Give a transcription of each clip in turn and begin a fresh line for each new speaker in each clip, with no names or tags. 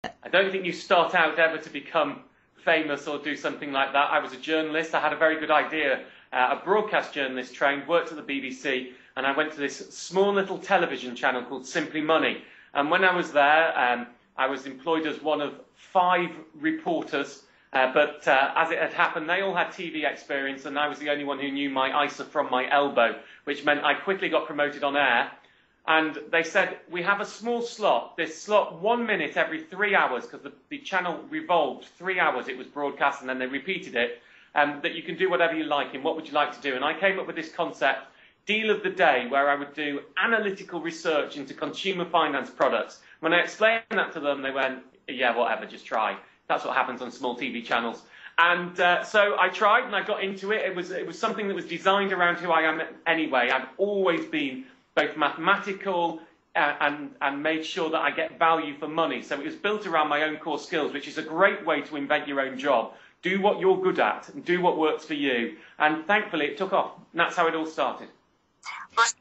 I don't think you start out ever to become famous or do something like that. I was a journalist. I had a very good idea. A broadcast journalist trained, worked at the BBC, and I went to this small little television channel called Simply Money. And when I was there, I was employed as one of 5 reporters. But as it had happened, they all had TV experience, and I was the only one who knew my ISA from my elbow, which meant I quickly got promoted on air. And they said, we have a small slot, this slot 1 minute every 3 hours, because the channel revolved 3 hours, it was broadcast, and then they repeated it, that you can do whatever you like in. What would you like to do? And I came up with this concept, Deal of the Day, where I would do analytical research into consumer finance products. When I explained that to them, they went, yeah, whatever, just try. That's what happens on small TV channels. And so I tried and I got into it. It was something that was designed around who I am anyway. I've always been both mathematical and made sure that I get value for money. So it was built around my own core skills, which is a great way to invent your own job. Do what you're good at and do what works for you. And thankfully it took off. And that's how it all started.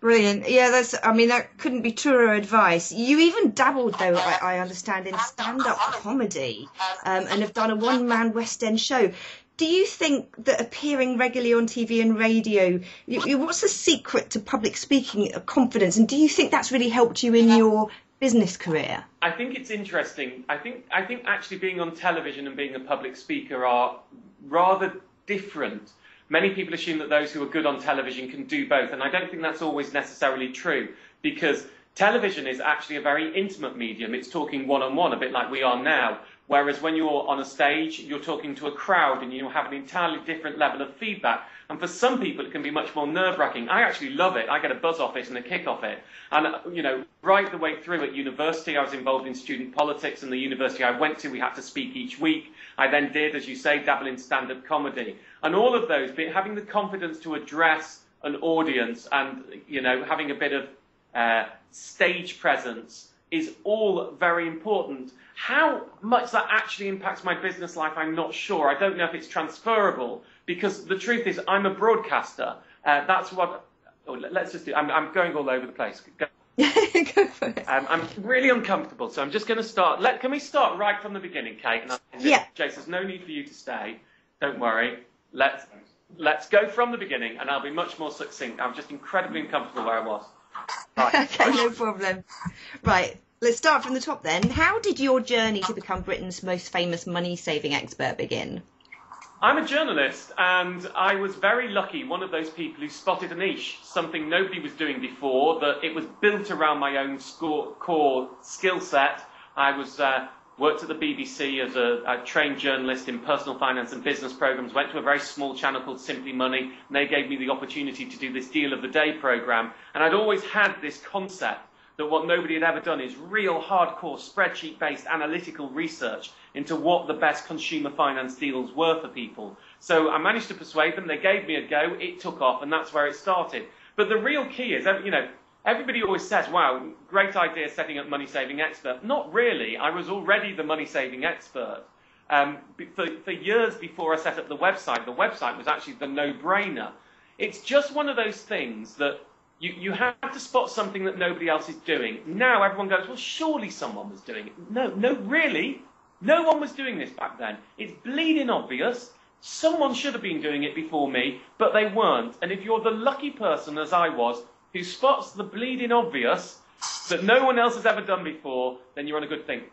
Brilliant. Yeah, that couldn't be truer advice. You even dabbled, though, I understand, in stand-up comedy and have done a one-man West End show. Do you think that appearing regularly on TV and radio, what's the secret to public speaking confidence? And do you think that's really helped you in your business career?
I think it's interesting. I think actually being on television and being a public speaker are rather different. Many people assume that those who are good on television can do both, and I don't think that's always necessarily true, because television is actually a very intimate medium. It's talking one-on-one, a bit like we are now, whereas when you're on a stage, you're talking to a crowd and you have an entirely different level of feedback. And for some people, it can be much more nerve-wracking. I actually love it. I get a buzz off it and a kick off it. And, right the way through at university, I was involved in student politics, and the university I went to, we had to speak each week. I then did, as you say, dabble in stand-up comedy. And all of those, having the confidence to address an audience and, having a bit of stage presence is all very important. How much that actually impacts my business life, I'm not sure. I don't know if it's transferable, because the truth is I'm a broadcaster. That's what... let's just do... I'm going all over the place.
Go for it.
I'm really uncomfortable, so I'm just going to start... Can we start right from the beginning, Kate?
Yeah.
Jace, there's no need for you to stay. Don't worry. Let's go from the beginning, and I'll be much more succinct. I'm just incredibly uncomfortable where I was. Right.
Okay, no problem. Right, let's start from the top then. How did your journey to become Britain's most famous money-saving expert begin?
I'm a journalist, and I was very lucky, one of those people who spotted a niche, something nobody was doing before, that it was built around my own core skill set. I worked at the BBC as a trained journalist in personal finance and business programs, went to a very small channel called Simply Money, and they gave me the opportunity to do this Deal of the Day program. And I'd always had this concept that what nobody had ever done is real hardcore spreadsheet-based analytical research into what the best consumer finance deals were for people. So I managed to persuade them, they gave me a go, it took off, and that's where it started. But the real key is, everybody always says, wow, great idea setting up Money Saving Expert. Not really. I was already the Money Saving Expert. For years before I set up the website was actually the no-brainer. It's just one of those things that you have to spot something that nobody else is doing. Now everyone goes, well, surely someone was doing it. No, really. No one was doing this back then. It's bleeding obvious. Someone should have been doing it before me, but they weren't. And if you're the lucky person, as I was, who spots the bleeding obvious that no one else has ever done before, then you're on a good thing.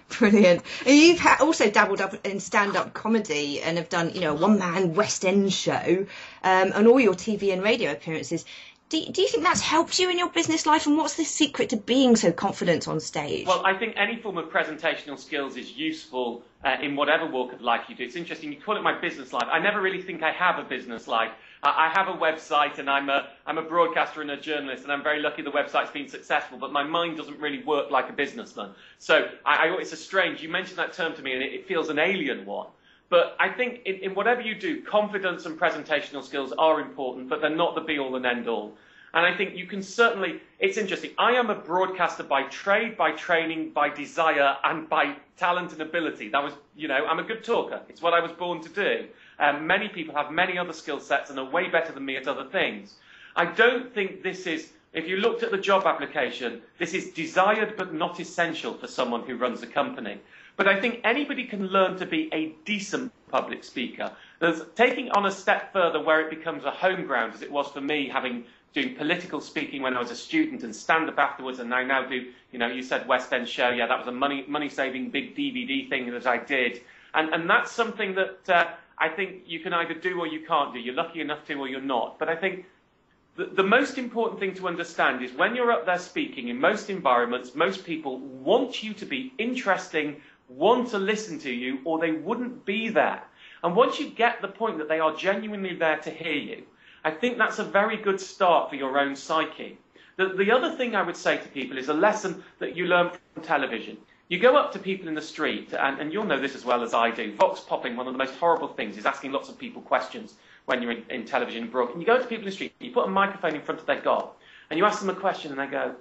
Brilliant. And you've also dabbled up in stand-up comedy and have done, a one-man West End show and all your TV and radio appearances. Do you think that's helped you in your business life, and what's the secret to being so confident on stage?
Well, I think any form of presentational skills is useful in whatever walk of life you do. It's interesting, you call it my business life. I never really think I have a business life. I have a website, and I'm a broadcaster and a journalist, and I'm very lucky the website's been successful, but my mind doesn't really work like a businessman. So it's a strange, you mentioned that term to me, and it feels an alien one. But I think in whatever you do, confidence and presentational skills are important, but they're not the be-all and end-all. And I think you can certainly, it's interesting, I am a broadcaster by trade, by training, by desire, and by talent and ability. That was, I'm a good talker. It's what I was born to do. Many people have many other skill sets and are way better than me at other things. I don't think this is, If you looked at the job application, this is desired but not essential for someone who runs a company. But I think anybody can learn to be a decent public speaker. There's taking on a step further where it becomes a home ground, as it was for me, doing political speaking when I was a student and stand-up afterwards, and I now do, you said West End show, yeah, that was a money-saving big DVD thing that I did. And that's something that I think you can either do or you can't do. You're lucky enough to or you're not. But I think the most important thing to understand is when you're up there speaking, in most environments, most people want you to be interesting, want to listen to you, or they wouldn't be there. And once you get the point that they are genuinely there to hear you, I think that's a very good start for your own psyche. The other thing I would say to people is a lesson that you learn from television. You go up to people in the street, and you'll know this as well as I do. Vox popping, one of the most horrible things, is asking lots of people questions when you're in television and broadcast. You go to people in the street, you put a microphone in front of their gob, and you ask them a question, and they go,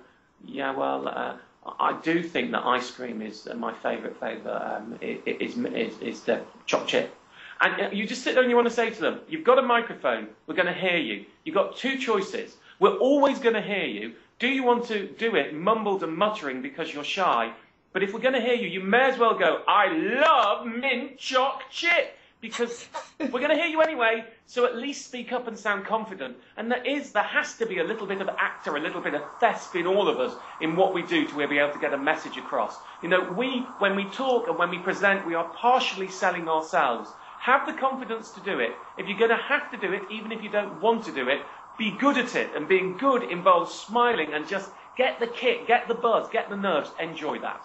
yeah, well, I do think that ice cream is my favourite flavour, is the chocolate chip. And you just sit there and you want to say to them, you've got a microphone, we're going to hear you. You've got two choices. We're always going to hear you. Do you want to do it mumbled and muttering because you're shy? But if we're going to hear you, you may as well go, I love mint choc chip, because we're going to hear you anyway, so at least speak up and sound confident. And there has to be a little bit of actor, a little bit of thesp in all of us in what we do to be able to get a message across. When we talk and when we present, we are partially selling ourselves. Have the confidence to do it. If you're going to have to do it, even if you don't want to do it, be good at it. And being good involves smiling and just get the kick, get the buzz, get the nerves, enjoy that.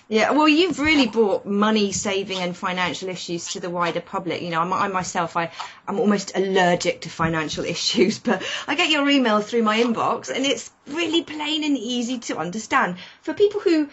Yeah, well, you've really brought money saving and financial issues to the wider public. I myself, I'm almost allergic to financial issues, but I get your email through my inbox and it's really plain and easy to understand. For people who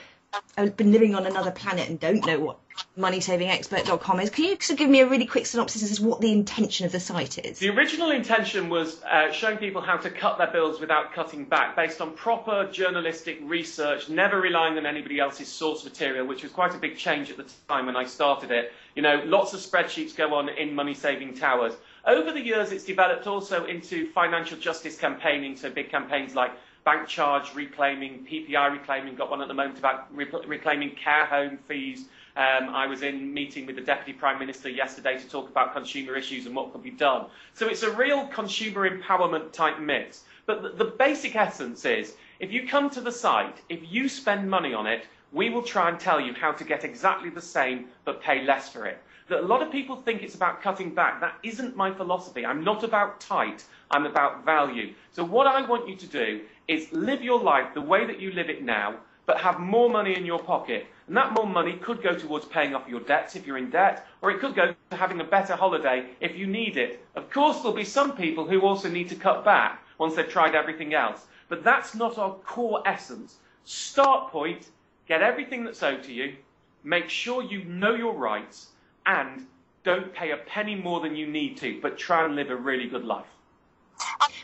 have been living on another planet and don't know what moneysavingexpert.com is, can you sort of give me a really quick synopsis as to what the intention of the site is?
The original intention was showing people how to cut their bills without cutting back, based on proper journalistic research, never relying on anybody else's source material, which was quite a big change at the time when I started it. Lots of spreadsheets go on in money saving towers. Over the years, it's developed also into financial justice campaigning, so big campaigns like bank charge reclaiming, PPI reclaiming, got one at the moment about reclaiming care home fees. I was in meeting with the Deputy Prime Minister yesterday to talk about consumer issues and what could be done. So it's a real consumer empowerment type mix. But the basic essence is, if you come to the site, if you spend money on it, we will try and tell you how to get exactly the same but pay less for it. That a lot of people think it's about cutting back. That isn't my philosophy. I'm not about tight. I'm about value. So what I want you to do is live your life the way that you live it now, but have more money in your pocket. And that more money could go towards paying off your debts if you're in debt, or it could go to having a better holiday if you need it. Of course, there'll be some people who also need to cut back once they've tried everything else. But that's not our core essence. Start point, get everything that's owed to you, make sure you know your rights, and don't pay a penny more than you need to, but try and live a really good life.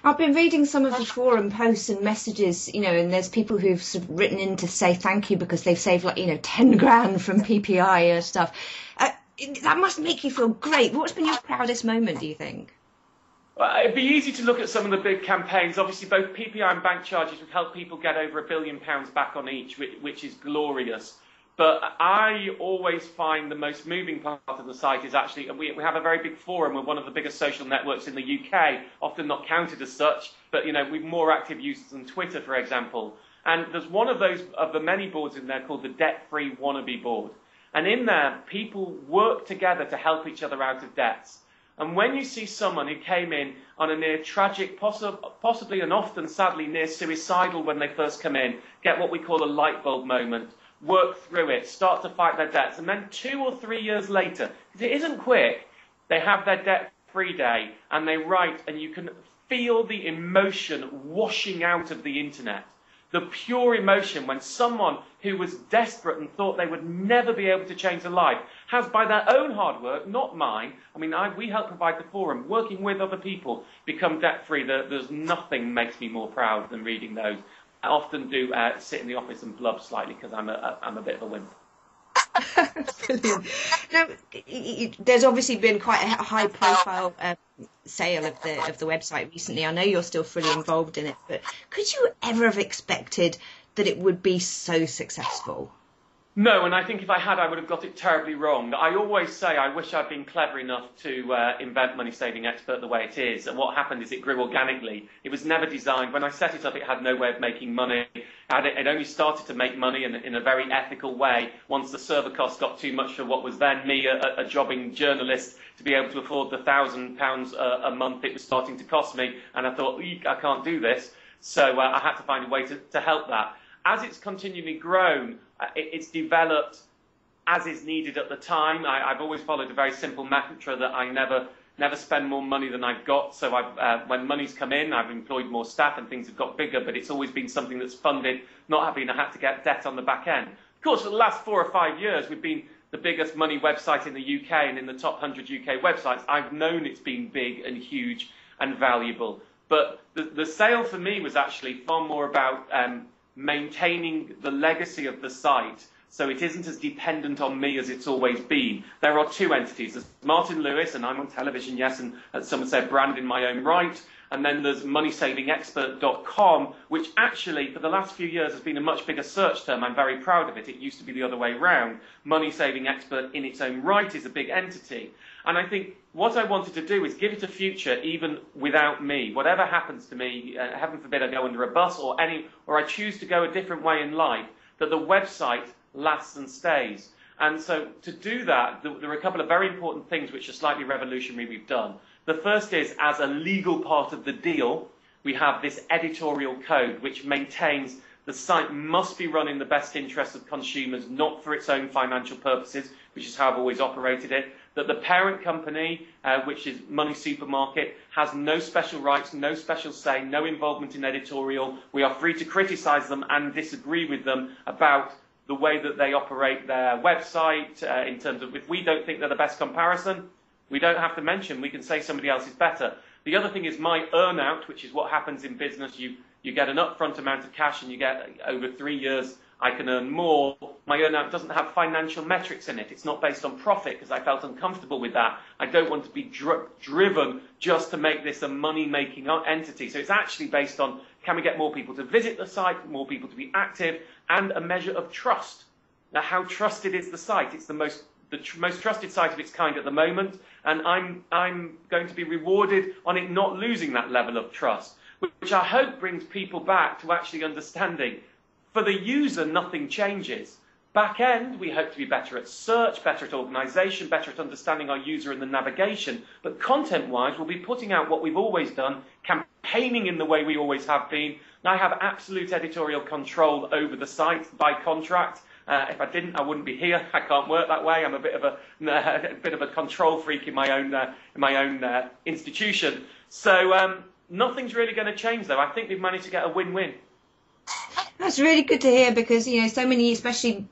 I've been reading some of the forum posts and messages, and there's people who've sort of written in to say thank you because they've saved 10 grand from PPI and stuff. That must make you feel great. What's been your proudest moment, do you think?
Well, it'd be easy to look at some of the big campaigns. Obviously, both PPI and bank charges would help people get over £1 billion back on each, which is glorious. But I always find the most moving part of the site is actually, we have a very big forum. We're one of the biggest social networks in the UK, often not counted as such, but we've more active users than Twitter, for example. And there's one of the many boards in there called the Debt-Free Wannabe Board. And in there, people work together to help each other out of debts. And when you see someone who came in on a near tragic, possibly and often sadly near suicidal when they first come in, get what we call a light bulb moment, work through it, start to fight their debts, and then 2 or 3 years later, because it isn't quick, they have their debt-free day, and they write, and you can feel the emotion washing out of the internet. The pure emotion when someone who was desperate and thought they would never be able to change their life has, by their own hard work, not mine, we help provide the forum, working with other people, become debt-free. There's nothing makes me more proud than reading those. I often do sit in the office and blub slightly because I'm a bit of a wimp.
Brilliant. Now, there's obviously been quite a high-profile sale of the website recently. I know you're still fully involved in it, but could you ever have expected that it would be so successful?
No, and I think if I had, I would have got it terribly wrong. I always say I wish I'd been clever enough to invent Money Saving Expert the way it is. And what happened is it grew organically. It was never designed. When I set it up, it had no way of making money. It only started to make money in a very ethical way once the server costs got too much for what was then me, a jobbing journalist, to be able to afford the £1,000 a month it was starting to cost me. And I thought, I can't do this. So I had to find a way to help that. As it's continually grown, it's developed as is needed at the time. I've always followed a very simple mantra that I never spend more money than I've got. So when money's come in, I've employed more staff and things have got bigger, but it's always been something that's funded, not having had to get debt on the back end. Of course, for the last 4 or 5 years, we've been the biggest money website in the UK and in the top 100 UK websites. I've known it's been big and huge and valuable. But the sale for me was actually far more about maintaining the legacy of the site so it isn't as dependent on me as it's always been. There are 2 entities. There's Martin Lewis, and I'm on television, yes, and as someone said, brand in my own right. And then there's moneysavingexpert.com, which actually, for the last few years, has been a much bigger search term. I'm very proud of it. It used to be the other way round. Money Saving Expert in its own right is a big entity. And I think what I wanted to do is give it a future even without me. Whatever happens to me, heaven forbid I go under a bus or I choose to go a different way in life, that the website lasts and stays. And so to do that, there are a couple of very important things which are slightly revolutionary we've done. The first is, as a legal part of the deal, we have this editorial code which maintains the site must be run in the best interest of consumers, not for its own financial purposes, which is how I've always operated it. That the parent company, which is Money Supermarket, has no special rights, no special say, no involvement in editorial. We are free to criticise them and disagree with them about the way that they operate their website, in terms of if we don't think they're the best comparison, we don't have to mention, we can say somebody else is better. The other thing is my earn-out, which is what happens in business. You get an upfront amount of cash and you get, over 3 years, I can earn more. My earn-out doesn't have financial metrics in it. It's not based on profit because I felt uncomfortable with that. I don't want to be driven just to make this a money-making entity. So it's actually based on, can we get more people to visit the site, more people to be active, and a measure of trust. Now, how trusted is the site? It's the most trusted site of its kind at the moment, and I'm going to be rewarded on it not losing that level of trust, which I hope brings people back to actually understanding. For the user, nothing changes. Back end, we hope to be better at search, better at organisation, better at understanding our user and the navigation. But content-wise, we'll be putting out what we've always done, campaigning in the way we always have been. And I have absolute editorial control over the site by contract. If I didn't, I wouldn't be here. I can't work that way. I'm a bit of a control freak in my own institution. So nothing's really going to change, though. I think we've managed to get a win-win.
That's really good to hear because, so many, especially,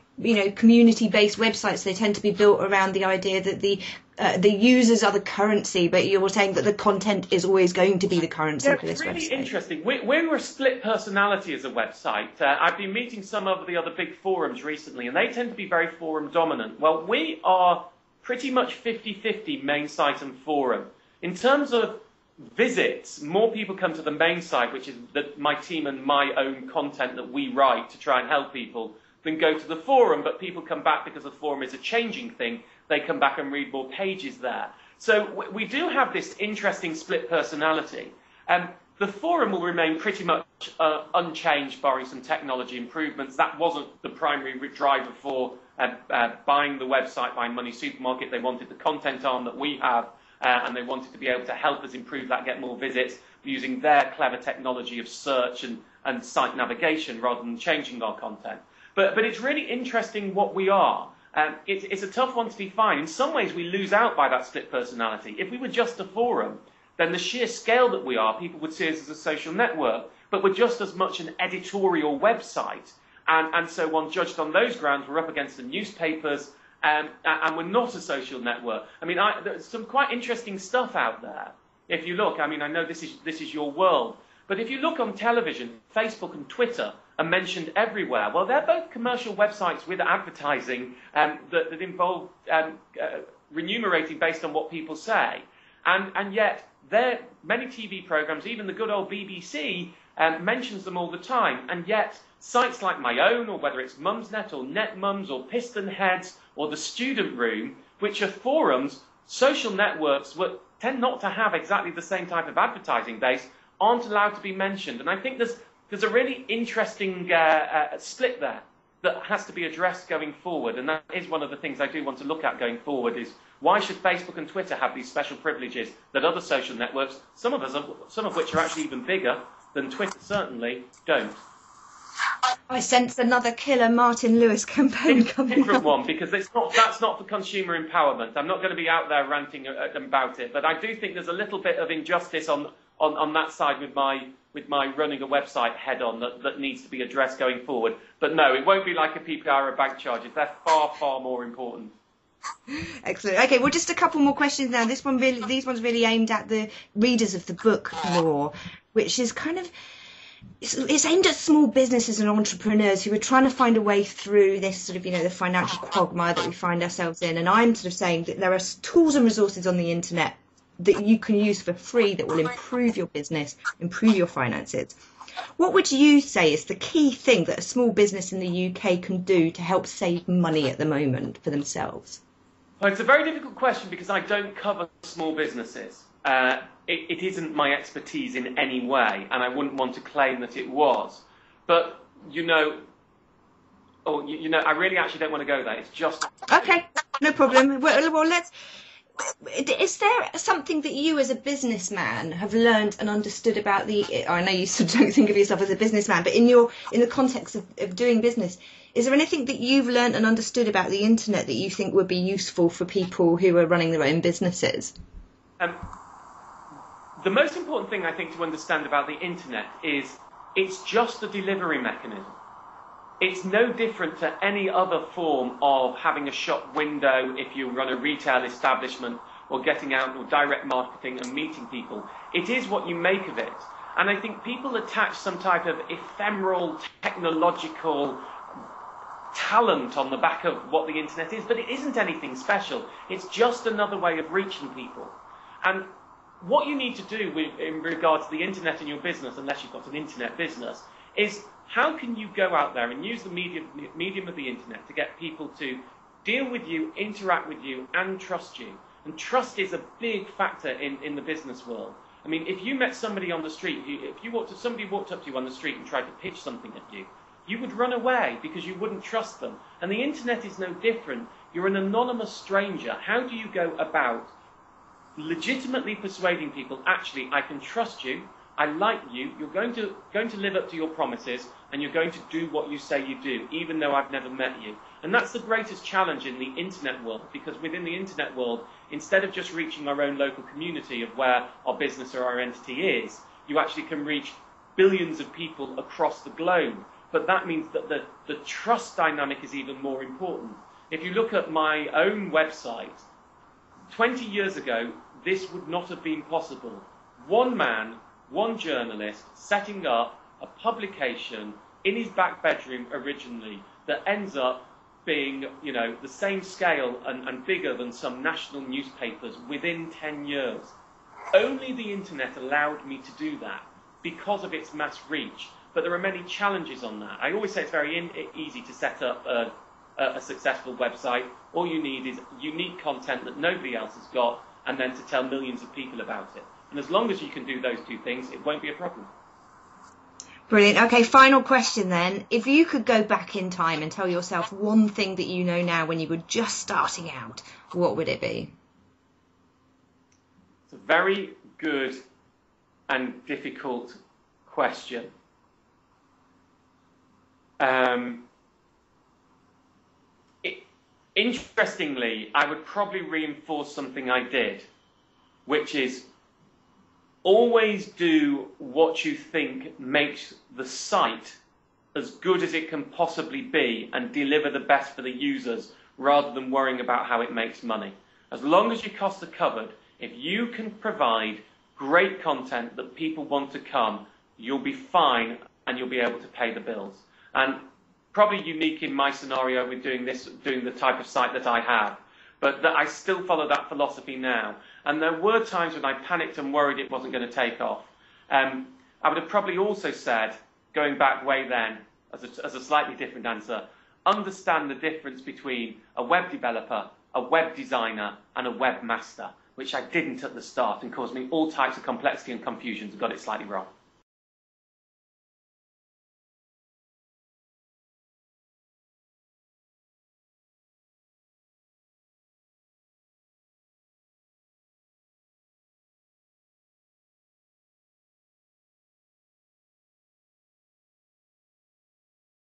community-based websites, they tend to be built around the idea that the users are the currency, but you're saying that the content is always going to be the currency for this website. It's really
interesting. We're a split personality as a website. I've been meeting some of the other big forums recently, and they tend to be very forum dominant. Well, we are pretty much 50-50 main site and forum. In terms of visits, more people come to the main site, which is my team and my own content that we write to try and help people, than go to the forum. But people come back because the forum is a changing thing. They come back and read more pages there. So we do have this interesting split personality. The forum will remain pretty much unchanged, barring some technology improvements. That wasn't the primary driver for buying the website by Money Supermarket. They wanted the content arm that we have. And they wanted to be able to help us improve that, get more visits, using their clever technology of search and site navigation rather than changing our content. But it's really interesting what we are. It's a tough one to define. In some ways, we lose out by that split personality. If we were just a forum, then the sheer scale that we are, people would see us as a social network. But we're just as much an editorial website. And so one judged on those grounds, we're up against the newspapers, and we're not a social network. I mean, there's some quite interesting stuff out there. If you look, I mean, I know this is your world, but if you look on television, Facebook and Twitter are mentioned everywhere. Well, they're both commercial websites with advertising that involve remunerating based on what people say. And yet, many TV programs, even the good old BBC, mentions them all the time, and yet sites like my own, or whether it's Mumsnet or NetMums or PistonHeads or the Student Room, which are forums, social networks tend not to have exactly the same type of advertising base, aren't allowed to be mentioned. And I think there's a really interesting split there that has to be addressed going forward, and that is one of the things I do want to look at going forward, is why should Facebook and Twitter have these special privileges that other social networks, some of which are actually even bigger than Twitter certainly, don't.
I sense another killer Martin Lewis campaign coming
Different
up.
one, because that's not for consumer empowerment. I'm not going to be out there ranting about it, but I do think there's a little bit of injustice on that side with my running a website head-on that needs to be addressed going forward. But no, it won't be like a PPR or bank charges. They're far, far more important.
Excellent. Okay, well, just a couple more questions now. These ones really aimed at the readers of the book more, which is kind of, it's aimed at small businesses and entrepreneurs who are trying to find a way through this sort of, the financial quagmire that we find ourselves in. And I'm sort of saying that there are tools and resources on the internet that you can use for free that will improve your business, improve your finances. What would you say is the key thing that a small business in the UK can do to help save money at the moment for themselves?
Well, it's a very difficult question because I don't cover small businesses. It isn't my expertise in any way, and I wouldn't want to claim that it was. But, I really actually don't want to go there. It's just... Okay,
no problem. Well, is there something that you as a businessman have learned and understood about I know you sort of don't think of yourself as a businessman, but in the context of doing business, is there anything that you've learned and understood about the internet that you think would be useful for people who are running their own businesses?
The most important thing I think to understand about the internet is it's just a delivery mechanism. It's no different to any other form of having a shop window if you run a retail establishment, or getting out or direct marketing and meeting people. It is what you make of it. And I think people attach some type of ephemeral technological talent on the back of what the internet is, but it isn't anything special. It's just another way of reaching people. And what you need to do in regard to the internet in your business, unless you've got an internet business, is how can you go out there and use the medium of the internet to get people to deal with you, interact with you, and trust you? And trust is a big factor in the business world. I mean, if you met somebody on the street, if somebody walked up to you on the street and tried to pitch something at you, you would run away because you wouldn't trust them. And the internet is no different. You're an anonymous stranger. How do you go about legitimately persuading people, actually, I can trust you, I like you, you're going to live up to your promises, and you're going to do what you say you do, even though I've never met you. And that's the greatest challenge in the internet world, because within the internet world, instead of just reaching our own local community of where our business or our entity is, you actually can reach billions of people across the globe. But that means that the trust dynamic is even more important. If you look at my own website, 20 years ago, this would not have been possible. One man, one journalist, setting up a publication in his back bedroom originally that ends up being, the same scale and bigger than some national newspapers within 10 years. Only the internet allowed me to do that because of its mass reach. But there are many challenges on that. I always say it's very easy to set up a successful website. All you need is unique content that nobody else has got, and then to tell millions of people about it. And as long as you can do those two things, it won't be a problem.
Brilliant. Okay, final question then. If you could go back in time and tell yourself one thing that you know now when you were just starting out, what would it be?
It's a very good and difficult question. Interestingly, I would probably reinforce something I did, which is always do what you think makes the site as good as it can possibly be and deliver the best for the users, rather than worrying about how it makes money. As long as your costs are covered, if you can provide great content that people want to come, you'll be fine and you'll be able to pay the bills. And probably unique in my scenario with doing the type of site that I have. But I still follow that philosophy now. And there were times when I panicked and worried it wasn't going to take off. I would have probably also said, going back way then, as a slightly different answer, understand the difference between a web developer, a web designer, and a webmaster, which I didn't at the start and caused me all types of complexity and confusions and got it slightly wrong.